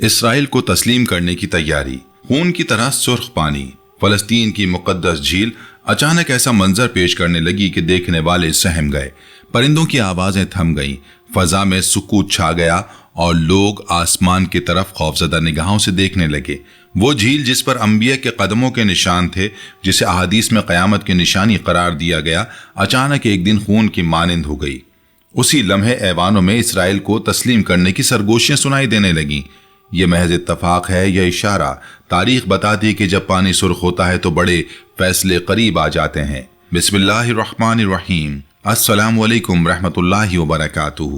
اسرائیل کو تسلیم کرنے کی تیاری، خون کی طرح سرخ پانی، فلسطین کی مقدس جھیل اچانک ایسا منظر پیش کرنے لگی کہ دیکھنے والے سہم گئے۔ پرندوں کی آوازیں تھم گئیں، فضا میں سکوت چھا گیا اور لوگ آسمان کی طرف خوفزدہ نگاہوں سے دیکھنے لگے۔ وہ جھیل جس پر انبیاء کے قدموں کے نشان تھے، جسے احادیث میں قیامت کی نشانی قرار دیا گیا، اچانک ایک دن خون کی مانند ہو گئی۔ اسی لمحے ایوانوں میں اسرائیل کو تسلیم کرنے کی سرگوشیاں سنائی دینے لگیں۔ یہ محض اتفاق ہے یا اشارہ؟ تاریخ بتاتی ہے کہ جب پانی سرخ ہوتا ہے تو بڑے فیصلے قریب آ جاتے ہیں۔ بسم اللہ الرحمن الرحیم۔ السلام علیکم رحمۃ اللہ وبرکاتہ۔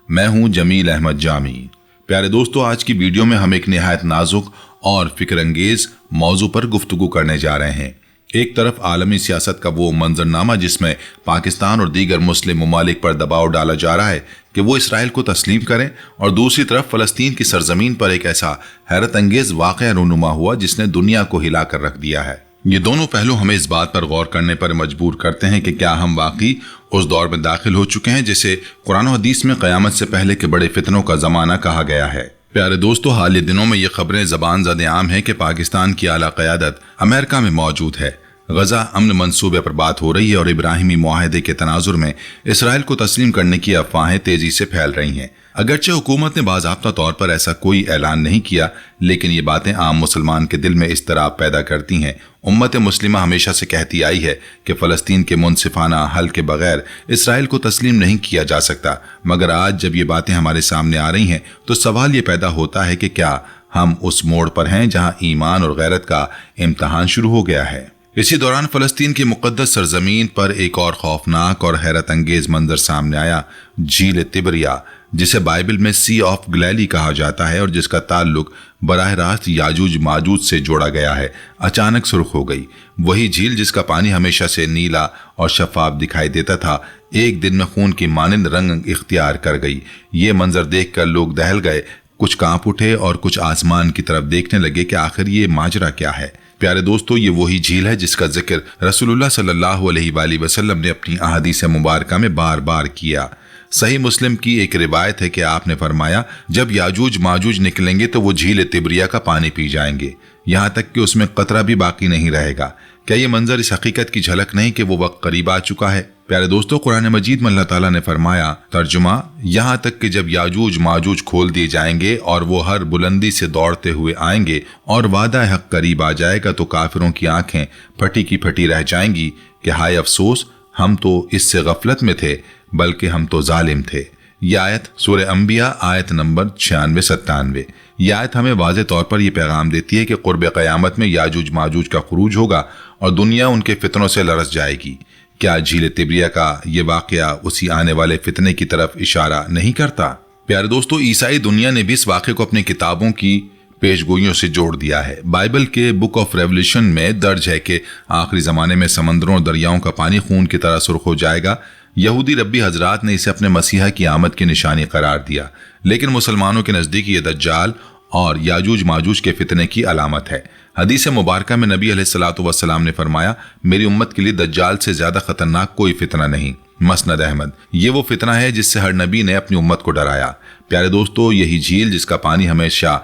میں ہوں جمیل احمد جامی۔ پیارے دوستو، آج کی ویڈیو میں ہم ایک نہایت نازک اور فکر انگیز موضوع پر گفتگو کرنے جا رہے ہیں۔ ایک طرف عالمی سیاست کا وہ منظرنامہ جس میں پاکستان اور دیگر مسلم ممالک پر دباؤ ڈالا جا رہا ہے کہ وہ اسرائیل کو تسلیم کریں، اور دوسری طرف فلسطین کی سرزمین پر ایک ایسا حیرت انگیز واقعہ رونما ہوا جس نے دنیا کو ہلا کر رکھ دیا ہے۔ یہ دونوں پہلو ہمیں اس بات پر غور کرنے پر مجبور کرتے ہیں کہ کیا ہم واقعی اس دور میں داخل ہو چکے ہیں جسے قرآن و حدیث میں قیامت سے پہلے کے بڑے فتنوں کا زمانہ کہا گیا ہے۔ پیارے دوستو، حالیہ دنوں میں یہ خبریں زبان زد عام ہیں کہ پاکستان کی اعلیٰ قیادت امریکہ میں موجود ہے۔ غزہ امن منصوبے پر بات ہو رہی ہے اور ابراہیمی معاہدے کے تناظر میں اسرائیل کو تسلیم کرنے کی افواہیں تیزی سے پھیل رہی ہیں۔ اگرچہ حکومت نے باضابطہ طور پر ایسا کوئی اعلان نہیں کیا، لیکن یہ باتیں عام مسلمان کے دل میں اضطراب پیدا کرتی ہیں۔ امت مسلمہ ہمیشہ سے کہتی آئی ہے کہ فلسطین کے منصفانہ حل کے بغیر اسرائیل کو تسلیم نہیں کیا جا سکتا، مگر آج جب یہ باتیں ہمارے سامنے آ رہی ہیں تو سوال یہ پیدا ہوتا ہے کہ کیا ہم اس موڑ پر ہیں جہاں ایمان اور غیرت کا امتحان شروع ہو گیا ہے؟ اسی دوران فلسطین کی مقدس سرزمین پر ایک اور خوفناک اور حیرت انگیز منظر سامنے آیا۔ جھیل تبریا، جسے بائبل میں سی آف گلیلی کہا جاتا ہے اور جس کا تعلق براہ راست یاجوج ماجوج سے جوڑا گیا ہے، اچانک سرخ ہو گئی۔ وہی جھیل جس کا پانی ہمیشہ سے نیلا اور شفاف دکھائی دیتا تھا، ایک دن میں خون کی مانند رنگ اختیار کر گئی۔ یہ منظر دیکھ کر لوگ دہل گئے، کچھ کانپ اٹھے اور کچھ آسمان کی طرف دیکھنے لگے کہ آخر یہ ماجرا کیا ہے۔ پیارے دوستو، یہ وہی جھیل ہے جس کا ذکر رسول اللہ صلی اللہ علیہ وآلہ وسلم نے اپنی احادیث مبارکہ میں بار بار کیا۔ صحیح مسلم کی ایک روایت ہے کہ آپ نے فرمایا، جب یاجوج ماجوج نکلیں گے تو وہ جھیل تبریا کا پانی پی جائیں گے، یہاں تک کہ اس میں قطرہ بھی باقی نہیں رہے گا۔ کیا یہ منظر اس حقیقت کی جھلک نہیں کہ وہ وقت قریب آ چکا ہے؟ پیارے دوستو، قرآن مجید میں اللہ تعالیٰ نے فرمایا، ترجمہ، یہاں تک کہ جب یاجوج ماجوج کھول دیے جائیں گے اور وہ ہر بلندی سے دوڑتے ہوئے آئیں گے اور وعدہ حق قریب آ جائے گا تو کافروں کی آنکھیں پھٹی کی پھٹی رہ جائیں گی کہ ہائے افسوس، ہم تو اس سے غفلت میں تھے، بلکہ ہم تو ظالم تھے۔ یہ آیت سورہ انبیاء آیت نمبر 96-97۔ یہ آیت ہمیں واضح طور پر یہ پیغام دیتی ہے کہ قرب قیامت میں یاجوج ماجوج کا خروج ہوگا اور دنیا ان کے فتنوں سے لرز جائے گی۔ کیا جھیل تبریا کا یہ واقعہ اسی آنے والے فتنے کی طرف اشارہ نہیں کرتا؟ پیارے دوستو، عیسائی دنیا نے بھی اس واقعے کو اپنی کتابوں کی پیش گوئیوں سے جوڑ دیا ہے۔ بائبل کے بک آف ریولیشن میں درج ہے کہ آخری زمانے میں سمندروں اور دریاؤں کا پانی خون کی طرح سرخ ہو جائے گا۔ یہودی ربی حضرات نے اسے اپنے مسیحا کی آمد کی نشانی قرار دیا، لیکن مسلمانوں کے نزدیک یہ دجال اور یاجوج ماجوج کے فتنے کی علامت ہے۔ حدیث مبارکہ میں نبی علیہ الصلوۃ والسلام نے فرمایا، میری امت کے لیے دجال سے زیادہ خطرناک کوئی فتنہ نہیں۔ مسند احمد۔ یہ وہ فتنہ ہے جس سے ہر نبی نے اپنی امت کو ڈرایا۔ پیارے دوستو، یہی جھیل جس کا پانی ہمیشہ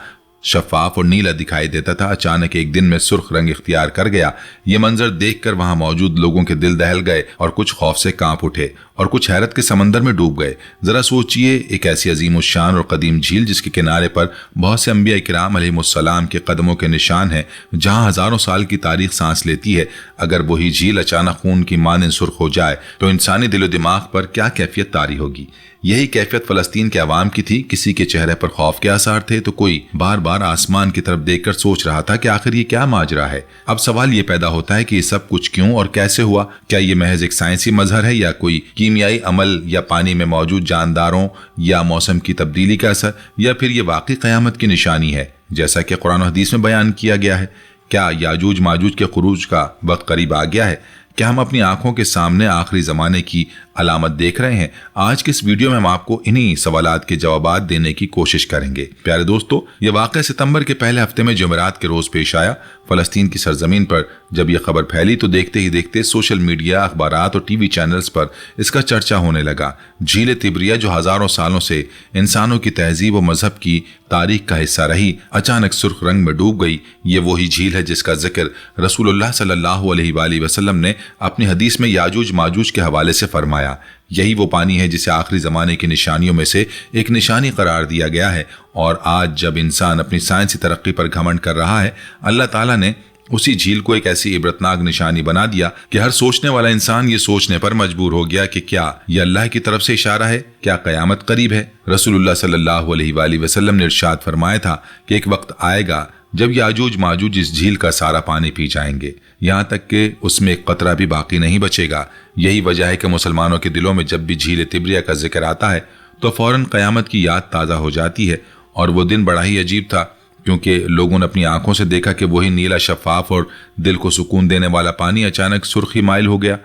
شفاف اور نیلا دکھائی دیتا تھا، اچانک ایک دن میں سرخ رنگ اختیار کر گیا۔ یہ منظر دیکھ کر وہاں موجود لوگوں کے دل دہل گئے اور کچھ خوف سے کانپ اٹھے اور کچھ حیرت کے سمندر میں ڈوب گئے۔ ذرا سوچئے، ایک ایسی عظیم الشان اور قدیم جھیل جس کے کنارے پر بہت سے انبیاء کرام علیہ السلام کے قدموں کے نشان ہیں، جہاں ہزاروں سال کی تاریخ سانس لیتی ہے، اگر وہی جھیل اچانک خون کی مانند سرخ ہو جائے تو انسانی دل و دماغ پر کیا کیفیت طاری ہوگی؟ یہی کیفیت فلسطین کے عوام کی تھی۔ کسی کے چہرے پر خوف کے آثار تھے تو کوئی بار بار آسمان کی طرف دیکھ کر سوچ رہا تھا کہ آخر یہ کیا ماجرا ہے۔ اب سوال یہ پیدا ہوتا ہے کہ یہ سب کچھ کیوں اور کیسے ہوا؟ کیا یہ محض ایک سائنسی مظہر ہے یا کوئی کیمیائی عمل یا پانی میں موجود جانداروں یا موسم کی تبدیلی کا اثر، یا پھر یہ واقعی قیامت کی نشانی ہے جیسا کہ قرآن و حدیث میں بیان کیا گیا ہے؟ کیا یاجوج ماجوج کے خروج کا وقت قریب آ گیا ہے؟ کیا ہم اپنی آنکھوں کے سامنے آخری زمانے کی علامت دیکھ رہے ہیں؟ آج کے اس ویڈیو میں ہم آپ کو انہی سوالات کے جوابات دینے کی کوشش کریں گے۔ پیارے دوستو، یہ واقعہ ستمبر کے پہلے ہفتے میں جمعرات کے روز پیش آیا۔ فلسطین کی سرزمین پر جب یہ خبر پھیلی تو دیکھتے ہی دیکھتے سوشل میڈیا، اخبارات اور ٹی وی چینلز پر اس کا چرچا ہونے لگا۔ جھیل تبریہ جو ہزاروں سالوں سے انسانوں کی تہذیب و مذہب کی تاریخ کا حصہ رہی، اچانک سرخ رنگ میں ڈوب گئی۔ یہ وہی جھیل ہے جس کا ذکر رسول اللہ صلی اللہ علیہ وآلہ وسلم نے اپنی حدیث میں یاجوج ماجوج کے حوالے سے فرمایا۔ یہی وہ پانی ہے جسے آخری زمانے کی نشانیوں میں سے ایک نشانی قرار دیا گیا ہے، اور آج جب انسان اپنی سائنسی ترقی پر گھمنڈ کر رہا ہے، اللہ تعالیٰ نے اسی جھیل کو ایک ایسی عبرتناک نشانی بنا دیا کہ ہر سوچنے والا انسان یہ سوچنے پر مجبور ہو گیا کہ کیا یہ اللہ کی طرف سے اشارہ ہے؟ کیا قیامت قریب ہے؟ رسول اللہ صلی اللہ علیہ وآلہ وسلم نے ارشاد فرمایا تھا کہ ایک وقت آئے گا جب یاجوج ماجوج اس جھیل کا سارا پانی پی جائیں گے، یہاں تک کہ اس میں ایک قطرہ بھی باقی نہیں بچے گا۔ یہی وجہ ہے کہ مسلمانوں کے دلوں میں جب بھی جھیل تبریہ کا ذکر آتا ہے تو فوراً قیامت کی یاد تازہ ہو جاتی ہے۔ اور وہ دن بڑا ہی عجیب تھا، کیونکہ لوگوں نے اپنی آنکھوں سے دیکھا کہ وہی نیلا شفاف اور دل کو سکون دینے والا پانی اچانک سرخی مائل ہو گیا۔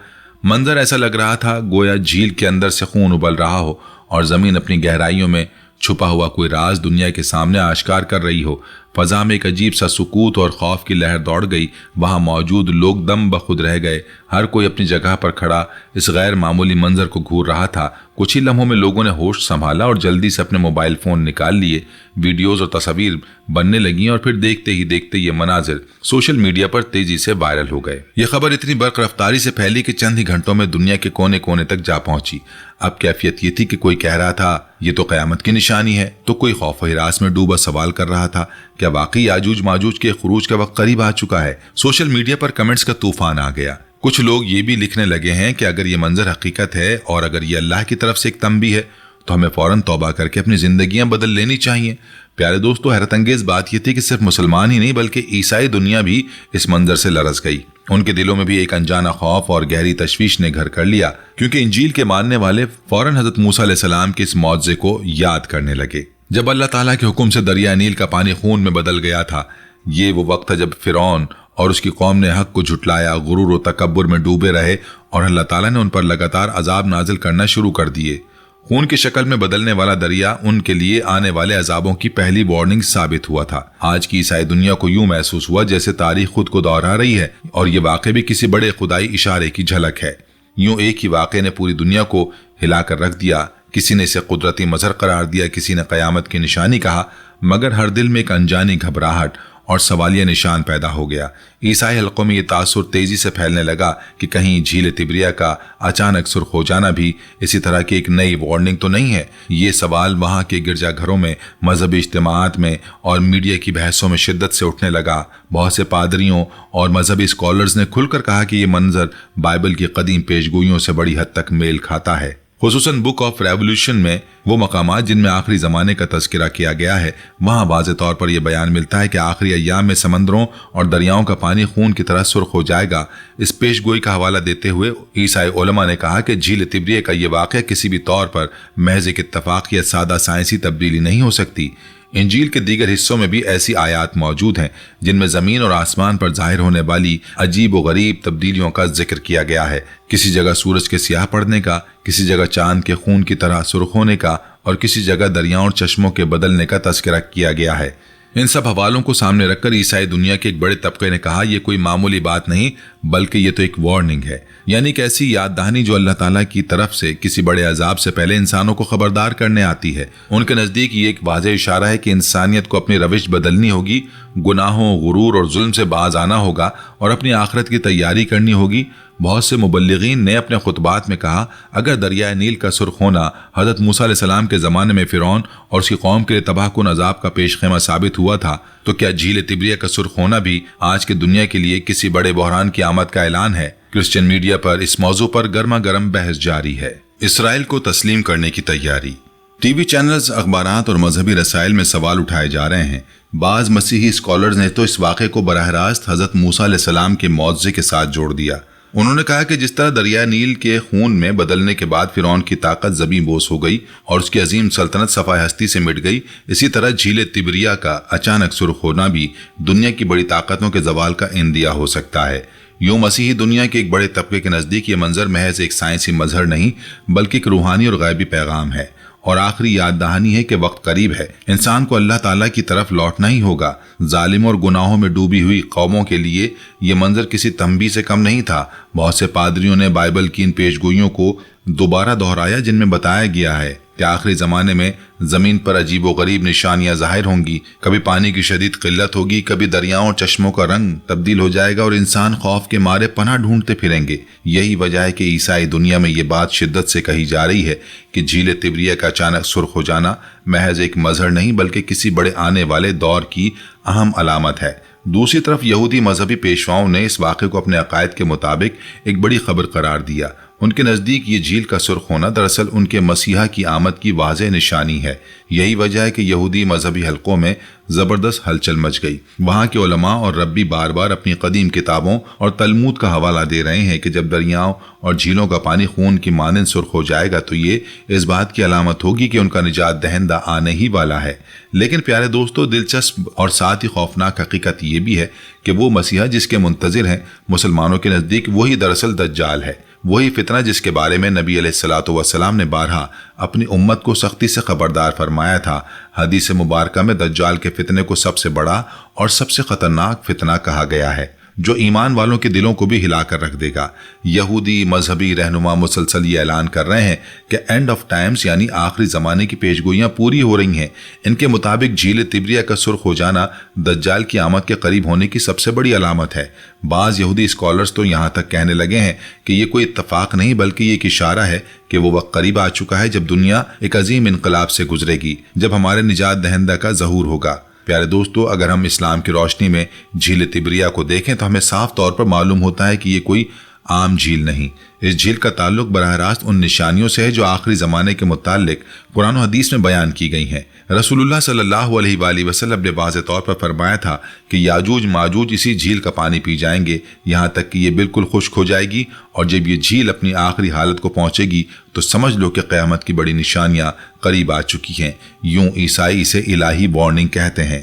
منظر ایسا لگ رہا تھا گویا جھیل کے اندر سے خون ابل رہا ہو اور زمین اپنی گہرائیوں میں چھپا ہوا کوئی راز دنیا کے سامنے آشکار کر رہی ہو۔ فضا میں ایک عجیب سا سکوت اور خوف کی لہر دوڑ گئی۔ وہاں موجود لوگ دم بخود رہ گئے، ہر کوئی اپنی جگہ پر کھڑا اس غیر معمولی منظر کو گھور رہا تھا۔ کچھ ہی لمحوں میں لوگوں نے ہوش سنبھالا اور جلدی سے اپنے موبائل فون نکال لیے۔ ویڈیوز اور تصاویر بننے لگیں اور پھر دیکھتے ہی دیکھتے یہ مناظر سوشل میڈیا پر تیزی سے وائرل ہو گئے۔ یہ خبر اتنی برق رفتاری سے پھیلی کہ چند ہی گھنٹوں میں دنیا کے کونے کونے تک جا پہنچی۔ اب کیفیت یہ تھی کہ کوئی کہہ رہا تھا یہ تو قیامت کی نشانی ہے، تو کوئی خوف و ہراس میں ڈوبا سوال کر رہا تھا کیا واقعی یاجوج ماجوج کے خروج کا وقت قریب آ چکا ہے؟ سوشل میڈیا پر کمنٹس کا طوفان آ گیا۔ کچھ لوگ یہ بھی لکھنے لگے ہیں کہ اگر یہ منظر حقیقت ہے اور اگر یہ اللہ کی طرف سے ایک تنبیہ ہے تو ہمیں فوراً توبہ کر کے اپنی زندگیاں بدل لینی چاہیے۔ پیارے دوستو، حیرت انگیز بات یہ تھی کہ صرف مسلمان ہی نہیں بلکہ عیسائی دنیا بھی اس منظر سے لرز گئی۔ ان کے دلوں میں بھی ایک انجانا خوف اور گہری تشویش نے گھر کر لیا، کیونکہ انجیل کے ماننے والے فوراً حضرت موسیٰ علیہ السلام کے اس معجزے کو یاد کرنے لگے جب اللہ تعالیٰ کے حکم سے دریا نیل کا پانی خون میں بدل گیا تھا۔ یہ وہ وقت تھا جب فرعون اور اس کی قوم نے حق کو جھٹلایا، غرور و تکبر میں ڈوبے رہے اور اللہ تعالیٰ نے ان پر لگاتار عذاب نازل کرنا شروع کر دیے۔ خون کی شکل میں بدلنے والا دریا ان کے لیے آنے والے عذابوں کی پہلی وارننگ ثابت ہوا تھا۔ آج کی عیسائی دنیا کو یوں محسوس ہوا جیسے تاریخ خود کو دہرا رہی ہے اور یہ واقعہ بھی کسی بڑے خدائی اشارے کی جھلک ہے۔ یوں ایک ہی واقعے نے پوری دنیا کو ہلا کر رکھ دیا۔ کسی نے اسے قدرتی مظہر قرار دیا، کسی نے قیامت کی نشانی کہا، مگر ہر دل میں ایک انجانی گھبراہٹ اور سوالیہ نشان پیدا ہو گیا۔ عیسائی حلقوں میں یہ تاثر تیزی سے پھیلنے لگا کہ کہیں جھیل تبریہ کا اچانک سرخ ہو جانا بھی اسی طرح کی ایک نئی وارننگ تو نہیں ہے۔ یہ سوال وہاں کے گرجا گھروں میں، مذہبی اجتماعات میں اور میڈیا کی بحثوں میں شدت سے اٹھنے لگا۔ بہت سے پادریوں اور مذہبی اسکالرز نے کھل کر کہا کہ یہ منظر بائبل کی قدیم پیشگوئیوں سے بڑی حد تک میل کھاتا ہے۔ خصوصاً بک آف ریولوشن میں وہ مقامات جن میں آخری زمانے کا تذکرہ کیا گیا ہے، وہاں واضح طور پر یہ بیان ملتا ہے کہ آخری ایام میں سمندروں اور دریاؤں کا پانی خون کی طرح سرخ ہو جائے گا۔ اس پیش گوئی کا حوالہ دیتے ہوئے عیسائی علماء نے کہا کہ جھیل تبریہ کا یہ واقعہ کسی بھی طور پر محض ایک اتفاق یا سادہ سائنسی تبدیلی نہیں ہو سکتی۔ انجیل کے دیگر حصوں میں بھی ایسی آیات موجود ہیں جن میں زمین اور آسمان پر ظاہر ہونے والی عجیب و غریب تبدیلیوں کا ذکر کیا گیا ہے۔ کسی جگہ سورج کے سیاہ پڑنے کا، کسی جگہ چاند کے خون کی طرح سرخ ہونے کا اور کسی جگہ دریاؤں اور چشموں کے بدلنے کا تذکرہ کیا گیا ہے۔ ان سب حوالوں کو سامنے رکھ کر عیسائی دنیا کے ایک بڑے طبقے نے کہا یہ کوئی معمولی بات نہیں بلکہ یہ تو ایک وارننگ ہے، یعنی کہ ایسی یاد دہانی جو اللہ تعالیٰ کی طرف سے کسی بڑے عذاب سے پہلے انسانوں کو خبردار کرنے آتی ہے۔ ان کے نزدیک یہ ایک واضح اشارہ ہے کہ انسانیت کو اپنی روش بدلنی ہوگی، گناہوں، غرور اور ظلم سے باز آنا ہوگا اور اپنی آخرت کی تیاری کرنی ہوگی۔ بہت سے مبلغین نے اپنے خطبات میں کہا اگر دریائے نیل کا سرخ ہونا حضرت موسیٰ علیہ السلام کے زمانے میں فرعون اور اس کی قوم کے لیے تباہ کن عذاب کا پیش خیمہ ثابت ہوا تھا تو کیا جھیل تبریہ کا سرخ ہونا بھی آج کے دنیا کے لیے کسی بڑے بحران کی آمد کا اعلان ہے؟ کرسچن میڈیا پر اس موضوع پر گرما گرم بحث جاری ہے۔ اسرائیل کو تسلیم کرنے کی تیاری۔ ٹی وی چینلز، اخبارات اور مذہبی رسائل میں سوال اٹھائے جا رہے ہیں۔ بعض مسیحی اسکالرز نے تو اس واقعے کو براہ راست حضرت موسیٰ علیہ السلام کے معجزے کے ساتھ جوڑ دیا۔ انہوں نے کہا کہ جس طرح دریا نیل کے خون میں بدلنے کے بعد فرعون کی طاقت زمیں بوس ہو گئی اور اس کی عظیم سلطنت صفحہ ہستی سے مٹ گئی، اسی طرح جھیل تبریہ کا اچانک سرخ ہونا بھی دنیا کی بڑی طاقتوں کے زوال کا اندیہ ہو سکتا ہے۔ یوں مسیحی دنیا کے ایک بڑے طبقے کے نزدیک یہ منظر محض ایک سائنسی مظہر نہیں بلکہ ایک روحانی اور غیبی پیغام ہے، اور آخری یاد دہانی ہے کہ وقت قریب ہے، انسان کو اللہ تعالیٰ کی طرف لوٹنا ہی ہوگا۔ ظالموں اور گناہوں میں ڈوبی ہوئی قوموں کے لیے یہ منظر کسی تنبیہ سے کم نہیں تھا۔ بہت سے پادریوں نے بائبل کی ان پیشگوئیوں کو دوبارہ دہرایا جن میں بتایا گیا ہے کہ آخری زمانے میں زمین پر عجیب و غریب نشانیاں ظاہر ہوں گی، کبھی پانی کی شدید قلت ہوگی، کبھی دریاؤں اور چشموں کا رنگ تبدیل ہو جائے گا اور انسان خوف کے مارے پناہ ڈھونڈتے پھریں گے۔ یہی وجہ ہے کہ عیسائی دنیا میں یہ بات شدت سے کہی جا رہی ہے کہ جھیل تبریہ کا اچانک سرخ ہو جانا محض ایک مظہر نہیں بلکہ کسی بڑے آنے والے دور کی اہم علامت ہے۔ دوسری طرف یہودی مذہبی پیشواؤں نے اس واقعے کو اپنے عقائد کے مطابق ایک بڑی خبر قرار دیا۔ ان کے نزدیک یہ جھیل کا سرخ ہونا دراصل ان کے مسیحا کی آمد کی واضح نشانی ہے۔ یہی وجہ ہے کہ یہودی مذہبی حلقوں میں زبردست ہلچل مچ گئی۔ وہاں کے علماء اور ربی بار بار اپنی قدیم کتابوں اور تلمود کا حوالہ دے رہے ہیں کہ جب دریاؤں اور جھیلوں کا پانی خون کی مانند سرخ ہو جائے گا تو یہ اس بات کی علامت ہوگی کہ ان کا نجات دہندہ آنے ہی والا ہے۔ لیکن پیارے دوستو، دلچسپ اور ساتھ ہی خوفناک حقیقت یہ بھی ہے کہ وہ مسیحا جس کے منتظر ہیں مسلمانوں کے نزدیک وہی دراصل دجال ہے، وہی فتنہ جس کے بارے میں نبی علیہ الصلوۃ والسلام نے بارہا اپنی امت کو سختی سے خبردار فرمایا تھا۔ حدیث مبارکہ میں دجال کے فتنے کو سب سے بڑا اور سب سے خطرناک فتنہ کہا گیا ہے جو ایمان والوں کے دلوں کو بھی ہلا کر رکھ دے گا۔ یہودی مذہبی رہنما مسلسل یہ اعلان کر رہے ہیں کہ اینڈ آف ٹائمز یعنی آخری زمانے کی پیشگوئیاں پوری ہو رہی ہیں۔ ان کے مطابق جھیل تبریہ کا سرخ ہو جانا دجال کی آمد کے قریب ہونے کی سب سے بڑی علامت ہے۔ بعض یہودی اسکالرز تو یہاں تک کہنے لگے ہیں کہ یہ کوئی اتفاق نہیں بلکہ یہ ایک اشارہ ہے کہ وہ وقت قریب آ چکا ہے جب دنیا ایک عظیم انقلاب سے گزرے گی، جب ہمارے نجات دہندہ کا ظہور ہوگا۔ پیارے دوستو، اگر ہم اسلام کی روشنی میں جھیل تبریہ کو دیکھیں تو ہمیں صاف طور پر معلوم ہوتا ہے کہ یہ کوئی عام جھیل نہیں۔ اس جھیل کا تعلق براہ راست ان نشانیوں سے ہے جو آخری زمانے کے متعلق قرآن و حدیث میں بیان کی گئی ہیں۔ رسول اللہ صلی اللہ علیہ وآلہ وسلم نے واضح طور پر فرمایا تھا کہ یاجوج ماجوج اسی جھیل کا پانی پی جائیں گے یہاں تک کہ یہ بالکل خشک ہو جائے گی، اور جب یہ جھیل اپنی آخری حالت کو پہنچے گی تو سمجھ لو کہ قیامت کی بڑی نشانیاں قریب آ چکی ہیں۔ یوں عیسائی اسے الہی وارننگ کہتے ہیں،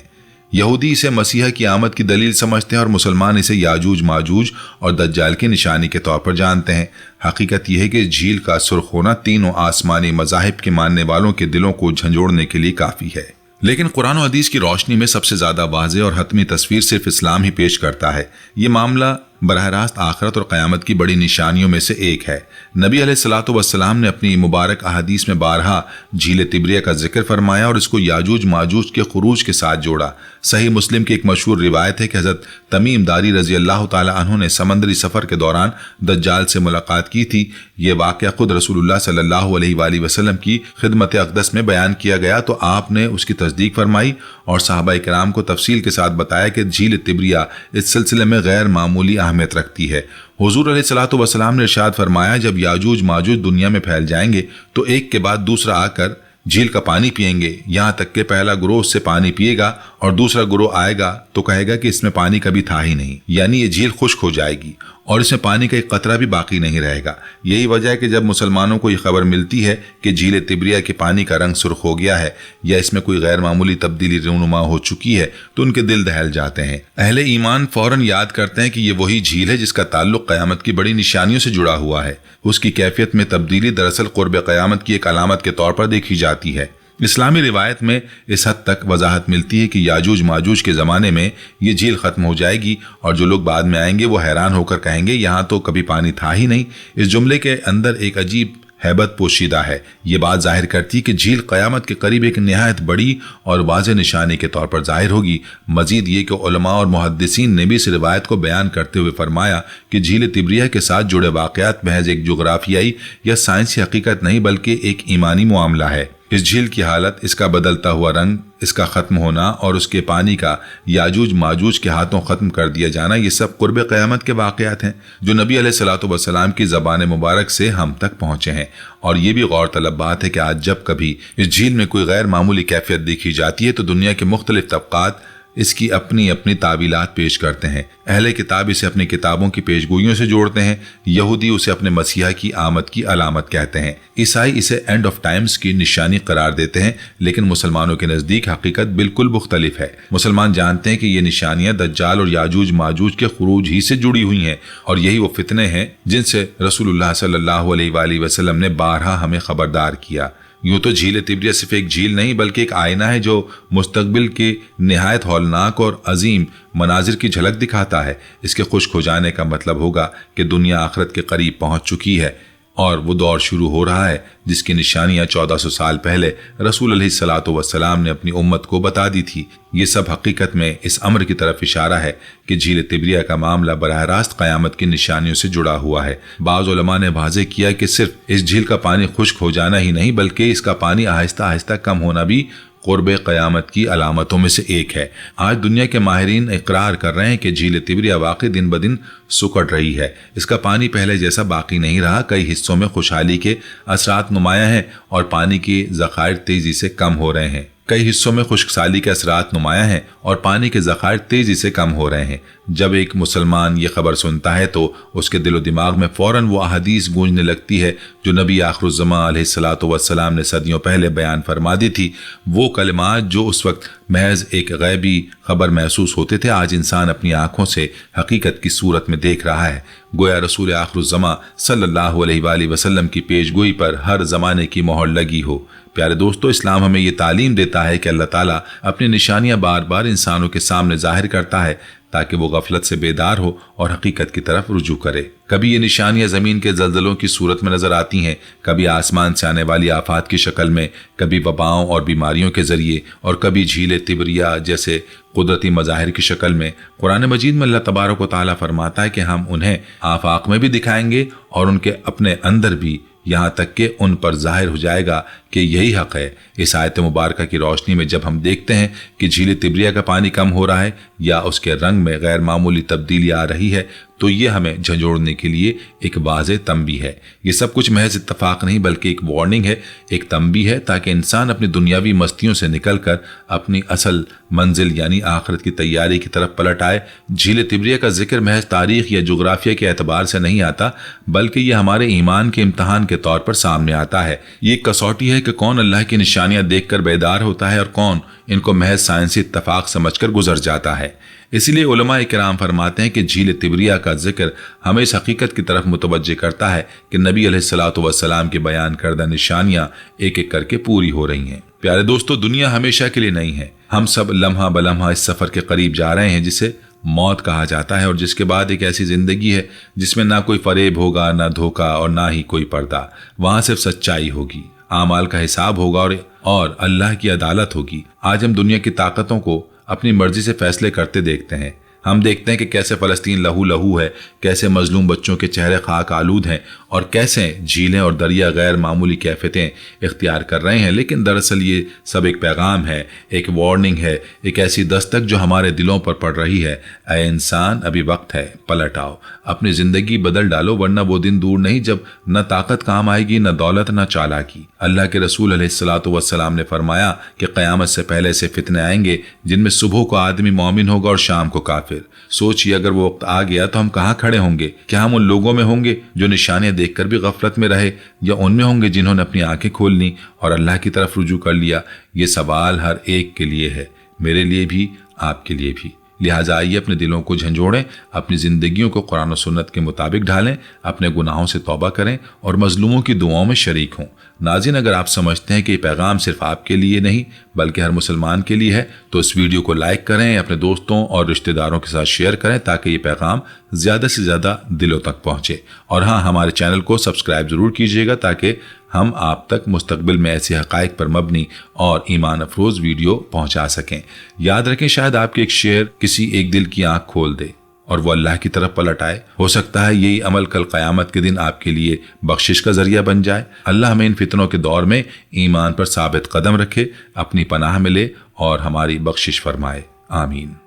یہودی اسے مسیحا کی آمد کی دلیل سمجھتے ہیں اور مسلمان اسے یاجوج ماجوج اور دجال کی نشانی کے طور پر جانتے ہیں۔ حقیقت یہ ہے کہ جھیل کا سرخ ہونا تینوں آسمانی مذاہب کے ماننے والوں کے دلوں کو جھنجھوڑنے کے لیے کافی ہے، لیکن قرآن و حدیث کی روشنی میں سب سے زیادہ واضح اور حتمی تصویر صرف اسلام ہی پیش کرتا ہے۔ یہ معاملہ براہ راست آخرت اور قیامت کی بڑی نشانیوں میں سے ایک ہے۔ نبی علیہ الصلوۃ والسلام نے اپنی مبارک احادیث میں بارہا جھیل تبریہ کا ذکر فرمایا اور اس کو یاجوج ماجوج کے خروج کے ساتھ جوڑا۔ صحیح مسلم کی ایک مشہور روایت ہے کہ حضرت تمیم داری رضی اللہ تعالی عنہ نے سمندری سفر کے دوران دجال سے ملاقات کی تھی۔ یہ واقعہ خود رسول اللہ صلی اللہ علیہ وآلہ وسلم کی خدمت اقدس میں بیان کیا گیا تو آپ نے اس کی تصدیق فرمائی اور صحابہ کرام کو تفصیل کے ساتھ بتایا کہ جھیل تبریہ اس سلسلے میں غیر معمولی اہمیت رکھتی ہے۔ حضور علیہ الصلوۃ والسلام نے ارشاد فرمایا، جب یاجوج ماجوج دنیا میں پھیل جائیں گے تو ایک کے بعد دوسرا آ کر جھیل کا پانی پیئیں گے، یہاں تک کہ پہلا گروہ اس سے پانی پیے گا اور دوسرا گروہ آئے گا تو کہے گا کہ اس میں پانی کبھی تھا ہی نہیں، یعنی یہ جھیل خشک ہو جائے گی اور اس میں پانی کا ایک قطرہ بھی باقی نہیں رہے گا۔ یہی وجہ ہے کہ جب مسلمانوں کو یہ خبر ملتی ہے کہ جھیل تبریہ کے پانی کا رنگ سرخ ہو گیا ہے یا اس میں کوئی غیر معمولی تبدیلی رونما ہو چکی ہے تو ان کے دل دہل جاتے ہیں۔ اہل ایمان فوراً یاد کرتے ہیں کہ یہ وہی جھیل ہے جس کا تعلق قیامت کی بڑی نشانیوں سے جڑا ہوا ہے۔ اس کی کیفیت میں تبدیلی دراصل قرب قیامت کی ایک علامت کے طور پر دیکھی جاتی ہے۔ اسلامی روایت میں اس حد تک وضاحت ملتی ہے کہ یاجوج ماجوج کے زمانے میں یہ جھیل ختم ہو جائے گی اور جو لوگ بعد میں آئیں گے وہ حیران ہو کر کہیں گے یہاں تو کبھی پانی تھا ہی نہیں۔ اس جملے کے اندر ایک عجیب ہیبت پوشیدہ ہے۔ یہ بات ظاہر کرتی کہ جھیل قیامت کے قریب ایک نہایت بڑی اور واضح نشانی کے طور پر ظاہر ہوگی۔ مزید یہ کہ علماء اور محدثین نے بھی اس روایت کو بیان کرتے ہوئے فرمایا کہ جھیل تبریہ کے ساتھ جڑے واقعات محض ایک جغرافیائی یا سائنسی حقیقت نہیں بلکہ ایک ایمانی معاملہ ہے۔ اس جھیل کی حالت، اس کا بدلتا ہوا رنگ، اس کا ختم ہونا اور اس کے پانی کا یاجوج ماجوج کے ہاتھوں ختم کر دیا جانا، یہ سب قرب قیامت کے واقعات ہیں جو نبی علیہ الصلوۃ والسلام کی زبان مبارک سے ہم تک پہنچے ہیں۔ اور یہ بھی غور طلب بات ہے کہ آج جب کبھی اس جھیل میں کوئی غیر معمولی کیفیت دیکھی جاتی ہے تو دنیا کے مختلف طبقات اس کی اپنی اپنی تعویلات پیش کرتے ہیں۔ اہل کتاب اسے اپنی کتابوں کی پیشگوئیوں سے جوڑتے ہیں، یہودی اسے اپنے مسیح کی آمد کی علامت کہتے ہیں، عیسائی اسے اینڈ آف ٹائمز کی نشانی قرار دیتے ہیں، لیکن مسلمانوں کے نزدیک حقیقت بالکل مختلف ہے۔ مسلمان جانتے ہیں کہ یہ نشانیاں دجال اور یاجوج ماجوج کے خروج ہی سے جڑی ہوئی ہیں، اور یہی وہ فتنے ہیں جن سے رسول اللہ صلی اللہ علیہ وآلہ وسلم نے بارہا ہمیں خبردار کیا۔ یوں تو جھیل تبریہ صرف ایک جھیل نہیں بلکہ ایک آئینہ ہے جو مستقبل کے نہایت ہولناک اور عظیم مناظر کی جھلک دکھاتا ہے۔ اس کے خشک ہو جانے کا مطلب ہوگا کہ دنیا آخرت کے قریب پہنچ چکی ہے اور وہ دور شروع ہو رہا ہے جس کی نشانیاں 1400 سال پہلے رسول علیہ الصلوۃ والسلام نے اپنی امت کو بتا دی تھی۔ یہ سب حقیقت میں اس امر کی طرف اشارہ ہے کہ جھیل تبریہ کا معاملہ براہ راست قیامت کی نشانیوں سے جڑا ہوا ہے۔ بعض علماء نے واضح کیا کہ صرف اس جھیل کا پانی خشک ہو جانا ہی نہیں بلکہ اس کا پانی آہستہ آہستہ کم ہونا بھی قرب قیامت کی علامتوں میں سے ایک ہے۔ آج دنیا کے ماہرین اقرار کر رہے ہیں کہ جھیل تبریہ واقعی دن بدن سکڑ رہی ہے۔ اس کا پانی پہلے جیسا باقی نہیں رہا، کئی حصوں میں خوشحالی کے اثرات نمایاں ہیں اور پانی کے ذخائر تیزی سے کم ہو رہے ہیں۔ کئی حصوں میں خشک سالی کے اثرات نمایاں ہیں اور پانی کے ذخائر تیزی سے کم ہو رہے ہیں۔ جب ایک مسلمان یہ خبر سنتا ہے تو اس کے دل و دماغ میں فوراً وہ احادیث گونجنے لگتی ہے جو نبی آخر الزمان علیہ الصلوۃ والسلام نے صدیوں پہلے بیان فرما دی تھی۔ وہ کلمات جو اس وقت محض ایک غیبی خبر محسوس ہوتے تھے، آج انسان اپنی آنکھوں سے حقیقت کی صورت میں دیکھ رہا ہے۔ گویا رسول آخر الزمان صلی اللہ علیہ وآلہ وسلم کی پیشگوئی پر ہر زمانے کی مہر لگی ہو۔ پیارے دوستو، اسلام ہمیں یہ تعلیم دیتا ہے کہ اللہ تعالیٰ اپنی نشانیاں بار بار انسانوں کے سامنے ظاہر کرتا ہے تاکہ وہ غفلت سے بیدار ہو اور حقیقت کی طرف رجوع کرے۔ کبھی یہ نشانیاں زمین کے زلزلوں کی صورت میں نظر آتی ہیں، کبھی آسمان سے آنے والی آفات کی شکل میں، کبھی وباؤں اور بیماریوں کے ذریعے، اور کبھی جھیل تبریہ جیسے قدرتی مظاہر کی شکل میں۔ قرآن مجید میں اللہ تبارک و تعالیٰ فرماتا ہے کہ ہم انہیں آفاق میں بھی دکھائیں گے اور ان کے اپنے اندر بھی، یہاں تک کہ ان پر ظاہر ہو جائے گا کہ یہی حق ہے۔ اس آیت مبارکہ کی روشنی میں جب ہم دیکھتے ہیں کہ جھیل تبریہ کا پانی کم ہو رہا ہے یا اس کے رنگ میں غیر معمولی تبدیلی آ رہی ہے تو یہ ہمیں جھنجھوڑنے کے لیے ایک واضح تنبیہ ہے۔ یہ سب کچھ محض اتفاق نہیں بلکہ ایک وارننگ ہے، ایک تنبیہ ہے تاکہ انسان اپنی دنیاوی مستیوں سے نکل کر اپنی اصل منزل یعنی آخرت کی تیاری کی طرف پلٹ آئے۔ جھیل تبریہ کا ذکر محض تاریخ یا جغرافیہ کے اعتبار سے نہیں آتا بلکہ یہ ہمارے ایمان کے امتحان کے طور پر سامنے آتا ہے۔ یہ ایک کسوٹی ہے کہ کون اللہ کی نشانیاں دیکھ کر بیدار ہوتا ہے اور کون ان کو محض سائنسی اتفاق سمجھ کر گزر جاتا ہے۔ اسی لیے علماء کرام فرماتے ہیں کہ جھیل تبریہ کا ذکر ہمیں اس حقیقت کی طرف متوجہ کرتا ہے کہ نبی علیہ الصلوۃ والسلام کے بیان کردہ نشانیاں ایک ایک کر کے پوری ہو رہی ہیں۔ پیارے دوستو، دنیا ہمیشہ کے لیے نہیں ہے، ہم سب لمحہ بلمحہ اس سفر کے قریب جا رہے ہیں جسے موت کہا جاتا ہے، اور جس کے بعد ایک ایسی زندگی ہے جس میں نہ کوئی فریب ہوگا، نہ دھوکہ اور نہ ہی کوئی پردہ۔ وہاں صرف سچائی ہوگی، اعمال کا حساب ہوگا اور اللہ کی عدالت ہوگی۔ آج ہم دنیا کی طاقتوں کو اپنی مرضی سے فیصلے کرتے دیکھتے ہیں۔ ہم دیکھتے ہیں کہ کیسے فلسطین لہو لہو ہے، کیسے مظلوم بچوں کے چہرے خاک آلود ہیں، اور کیسے جھیلیں اور دریا غیر معمولی کیفیتیں اختیار کر رہے ہیں۔ لیکن دراصل یہ سب ایک پیغام ہے، ایک وارننگ ہے، ایک ایسی دستک جو ہمارے دلوں پر پڑ رہی ہے۔ اے انسان، ابھی وقت ہے، پلٹ آؤ، اپنی زندگی بدل ڈالو، ورنہ وہ دن دور نہیں جب نہ طاقت کام آئے گی، نہ دولت، نہ چالاکی۔ اللہ کے رسول علیہ الصلوۃ والسلام نے فرمایا کہ قیامت سے پہلے سے فتنے آئیں گے جن میں صبح کو آدمی مومن ہوگا اور شام کو کافر۔ سوچئے اگر وہ وقت آ گیا تو ہم کہاں کھڑے ہوں گے؟ کیا ہم ان لوگوں میں ہوں گے جو نشانیاں دیکھ کر بھی غفلت میں رہے، یا ان میں ہوں گے جنہوں نے اپنی آنکھیں کھول لی اور اللہ کی طرف رجوع کر لیا؟ یہ سوال ہر ایک کے لیے ہے، میرے لیے بھی، آپ کے لیے بھی۔ لہٰذا آئیے اپنے دلوں کو جھنجھوڑیں، اپنی زندگیوں کو قرآن و سنت کے مطابق ڈھالیں، اپنے گناہوں سے توبہ کریں اور مظلوموں کی دعاؤں میں شریک ہوں۔ ناظرین، اگر آپ سمجھتے ہیں کہ یہ پیغام صرف آپ کے لیے نہیں بلکہ ہر مسلمان کے لیے ہے تو اس ویڈیو کو لائک کریں، اپنے دوستوں اور رشتہ داروں کے ساتھ شیئر کریں تاکہ یہ پیغام زیادہ سے زیادہ دلوں تک پہنچے۔ اور ہاں، ہمارے چینل کو سبسکرائب ضرور کیجیے گا تاکہ ہم آپ تک مستقبل میں ایسی حقائق پر مبنی اور ایمان افروز ویڈیو پہنچا سکیں۔ یاد رکھیں، شاید آپ کے ایک شیئر کسی ایک دل کی آنکھ کھول دے اور وہ اللہ کی طرف پلٹ آئے۔ ہو سکتا ہے یہی عمل کل قیامت کے دن آپ کے لیے بخشش کا ذریعہ بن جائے۔ اللہ ہمیں ان فتنوں کے دور میں ایمان پر ثابت قدم رکھے، اپنی پناہ میں لے اور ہماری بخشش فرمائے۔ آمین۔